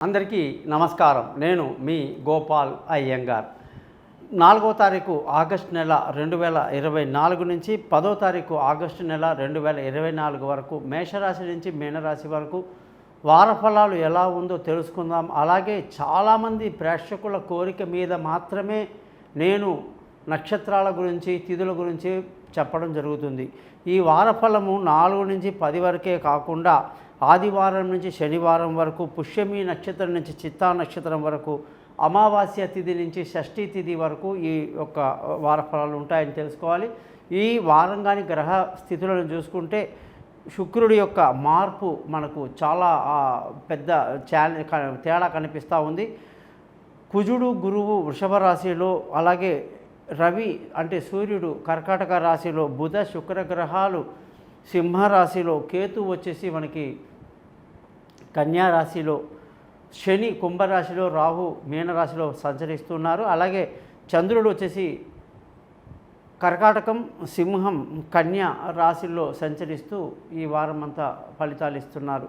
అందరికీ నమస్కారం. నేను మీ గోపాల్ అయ్యంగార్. 4వ తారీఖు ఆగస్టు నెల 2024 నుంచి 10వ తారీఖు ఆగస్టు నెల 2024 వరకు మేషరాశి నుంచి మీనరాశి వరకు వారఫలాలు ఎలా ఉందో తెలుసుకుందాం. అలాగే చాలామంది ప్రేక్షకుల కోరిక మీద మాత్రమే నేను నక్షత్రాల గురించి, తిథుల గురించి చెప్పడం జరుగుతుంది. ఈ వారఫలము 4 నుంచి 10 వరకే కాకుండా ఆదివారం నుంచి శనివారం వరకు, పుష్యమి నక్షత్రం నుంచి చిత్తా నక్షత్రం వరకు, అమావాస్య తిథి నుంచి షష్ఠీ తిథి వరకు ఈ యొక్క వారఫలాలు ఉంటాయని తెలుసుకోవాలి. ఈ వారం కానీ గ్రహ స్థితులను చూసుకుంటే శుక్రుడి యొక్క మార్పు మనకు చాలా పెద్ద తేడా కనిపిస్తూ ఉంది. కుజుడు, గురువు వృషభ రాశిలో, అలాగే రవి అంటే సూర్యుడు కర్కాటక రాశిలో, బుధ శుక్ర గ్రహాలు సింహరాశిలో, కేతు వచ్చేసి మనకి కన్యా రాశిలో, శని కుంభరాశిలో, రాహు మీనరాశిలో సంచరిస్తున్నారు. అలాగే చంద్రుడు వచ్చేసి కర్కాటకం, సింహం, కన్యా రాశిలో సంచరిస్తూ ఈ వారం అంతా ఫలితాలు ఇస్తున్నారు.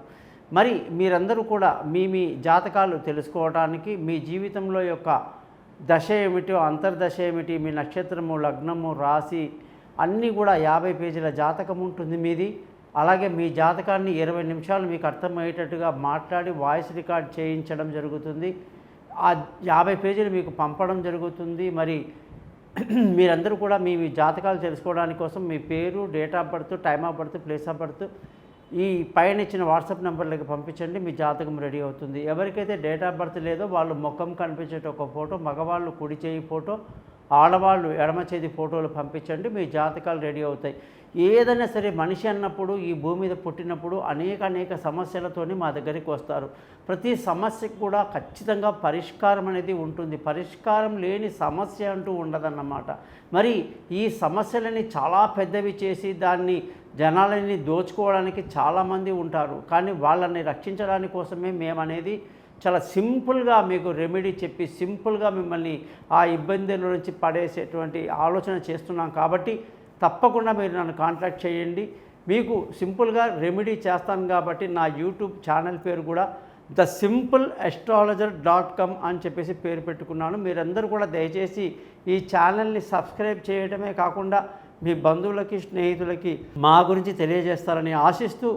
మరి మీరందరూ కూడా మీ జాతకాలు తెలుసుకోవడానికి, మీ జీవితంలో యొక్క దశ ఏమిటో, అంతర్దశ ఏమిటి, మీ నక్షత్రము, లగ్నము, రాశి అన్నీ కూడా 50 పేజీల జాతకం ఉంటుంది మీది. అలాగే మీ జాతకాన్ని 20 నిమిషాలు మీకు అర్థమయ్యేటట్టుగా మాట్లాడి వాయిస్ రికార్డ్ చేయించడం జరుగుతుంది. ఆ 50 పేజీలు మీకు పంపడం జరుగుతుంది. మరి మీరందరూ కూడా మీ జాతకాలు తెలుసుకోవడానికి కోసం మీ పేరు, date of birth, time of birth, place of birth ఈ పైన ఇచ్చిన వాట్సాప్ నెంబర్లకి పంపించండి. మీ జాతకం రెడీ అవుతుంది. ఎవరికైతే డేట్ ఆఫ్ బర్త్ లేదో వాళ్ళు ముఖం కనిపించేట ఒక ఫోటో, మగవాళ్ళు కుడి చేయి ఫోటో, ఆడవాళ్ళు ఎడమ చేతి ఫోటోలు పంపించండి. మీ జాతకాలు రెడీ అవుతాయి. ఏదైనా సరే మనిషి అన్నప్పుడు, ఈ భూమి మీద పుట్టినప్పుడు అనేక సమస్యలతోని మా దగ్గరికి వస్తారు. ప్రతి సమస్యకు కూడా ఖచ్చితంగా పరిష్కారం అనేది ఉంటుంది. పరిష్కారం లేని సమస్య అంటూ ఉండదన్నమాట. మరి ఈ సమస్యలని చాలా పెద్దవి చేసి దాన్ని జనాలని దోచుకోవడానికి చాలామంది ఉంటారు. కానీ వాళ్ళని రక్షించడానికి కోసమే మేమనేది చాలా సింపుల్గా మీకు రెమెడీ చెప్పి సింపుల్గా మిమ్మల్ని ఆ ఇబ్బందుల నుంచి పడేసేటువంటి ఆలోచన చేస్తున్నాం. కాబట్టి తప్పకుండా మీరు నన్ను కాంటాక్ట్ చేయండి. మీకు సింపుల్గా రెమెడీ చేస్తాను. కాబట్టి నా యూట్యూబ్ ఛానల్ పేరు కూడా thesimple.astrologer.com అని చెప్పేసి పేరు పెట్టుకున్నాను. మీరందరూ కూడా దయచేసి ఈ ఛానల్ని సబ్స్క్రైబ్ చేయడమే కాకుండా మీ బంధువులకి, స్నేహితులకి మా గురించి తెలియజేస్తారని ఆశిస్తూ,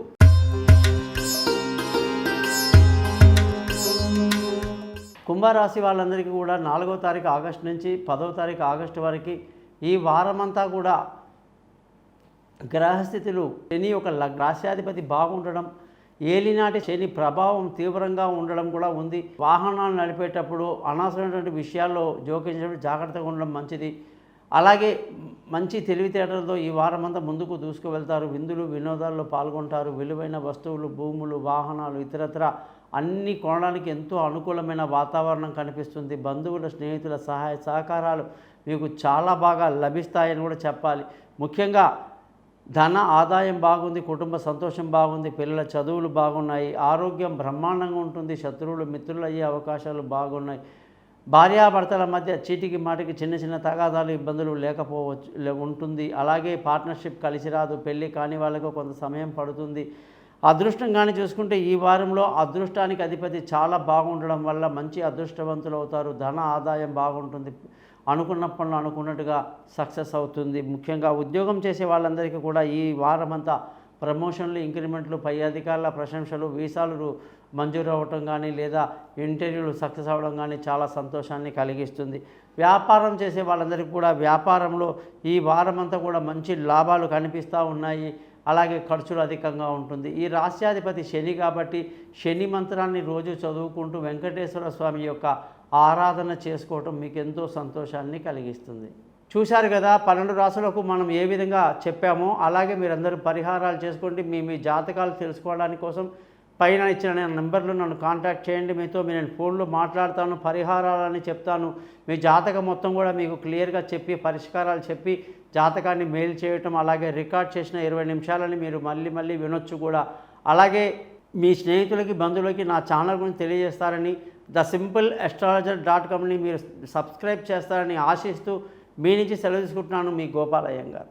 కుంభరాశి వాళ్ళందరికీ కూడా 4వ తారీఖు ఆగస్టు నుంచి 10వ తారీఖు ఆగస్టు వరకు ఈ వారమంతా కూడా గ్రహస్థితులు, శని ఒక రాశ్యాధిపతి బాగుండడం, ఏలినాటి శని ప్రభావం తీవ్రంగా ఉండడం కూడా ఉంది. వాహనాలు నడిపేటప్పుడు అనవసరమైనటువంటి విషయాల్లో జోకించడం, జాగ్రత్తగా ఉండడం మంచిది. అలాగే మంచి తెలివితేటలతో ఈ వారమంతా ముందుకు దూసుకువెళ్తారు. విందులు, వినోదాల్లో పాల్గొంటారు. విలువైన వస్తువులు, భూములు, వాహనాలు ఇతరత్ర అన్నీ కొనడానికి ఎంతో అనుకూలమైన వాతావరణం కనిపిస్తుంది. బంధువుల, స్నేహితుల సహాయ సహకారాలు మీకు చాలా బాగా లభిస్తాయని కూడా చెప్పాలి. ముఖ్యంగా ధన ఆదాయం బాగుంది, కుటుంబ సంతోషం బాగుంది, పిల్లల చదువులు బాగున్నాయి, ఆరోగ్యం బ్రహ్మాండంగా ఉంటుంది, శత్రువులు మిత్రులు అయ్యే అవకాశాలు బాగున్నాయి. భార్యాభర్తల మధ్య చీటికి మాటికి చిన్న తగాదాలు, ఇబ్బందులు లేకపోవచ్చు ఉంటుంది. అలాగే పార్ట్నర్షిప్ కలిసి రాదు. పెళ్ళి కాని వాళ్ళకు కొంత సమయం పడుతుంది. అదృష్టంగానే చూసుకుంటే ఈ వారంలో అదృష్టానికి అధిపతి చాలా బాగుండడం వల్ల మంచి అదృష్టవంతులు అవుతారు. ధన ఆదాయం బాగుంటుంది. అనుకున్న పనులు అనుకున్నట్టుగా సక్సెస్ అవుతుంది. ముఖ్యంగా ఉద్యోగం చేసే వాళ్ళందరికీ కూడా ఈ వారమంతా ప్రమోషన్లు, ఇంక్రిమెంట్లు, పై అధికారుల ప్రశంసలు, వీసాలు మంజూరు అవ్వటం కానీ లేదా ఇంటర్వ్యూలు సక్సెస్ అవ్వడం కానీ చాలా సంతోషాన్ని కలిగిస్తుంది. వ్యాపారం చేసే వాళ్ళందరికీ కూడా వ్యాపారంలో ఈ వారమంతా కూడా మంచి లాభాలు కనిపిస్తూ ఉన్నాయి. అలాగే ఖర్చులు అధికంగా ఉంటుంది. ఈ రాశ్యాధిపతి శని కాబట్టి శని మంత్రాన్ని రోజు చదువుకుంటూ వెంకటేశ్వర స్వామి యొక్క ఆరాధన చేసుకోవటం మీకు ఎంతో సంతోషాన్ని కలిగిస్తుంది. చూశారు కదా 12 రాశులకు మనం ఏ విధంగా చెప్పామో అలాగే మీరందరూ పరిహారాలు చేసుకోండి. మీ జాతకాలు తెలుసుకోవడానికి కోసం పైన ఇచ్చిన నెంబర్లు నన్ను కాంటాక్ట్ చేయండి. మీతో నేను ఫోన్లో మాట్లాడతాను, పరిహారాలని చెప్తాను. మీ జాతకం మొత్తం కూడా మీకు క్లియర్గా చెప్పి పరిష్కారాలు చెప్పి జాతకాన్ని మెయిల్ చేయటం, అలాగే రికార్డ్ చేసిన 20 నిమిషాలని మీరు మళ్ళీ వినొచ్చు కూడా. అలాగే మీ స్నేహితులకి, బంధువులకి నా ఛానల్ గురించి తెలియజేస్తారని, thesimple.astrologer.comని మీరు సబ్స్క్రైబ్ చేస్తారని ఆశిస్తూ మీ నుంచి సెలవు తీసుకుంటున్నాను. మీ గోపాల్ అయ్యంగార్.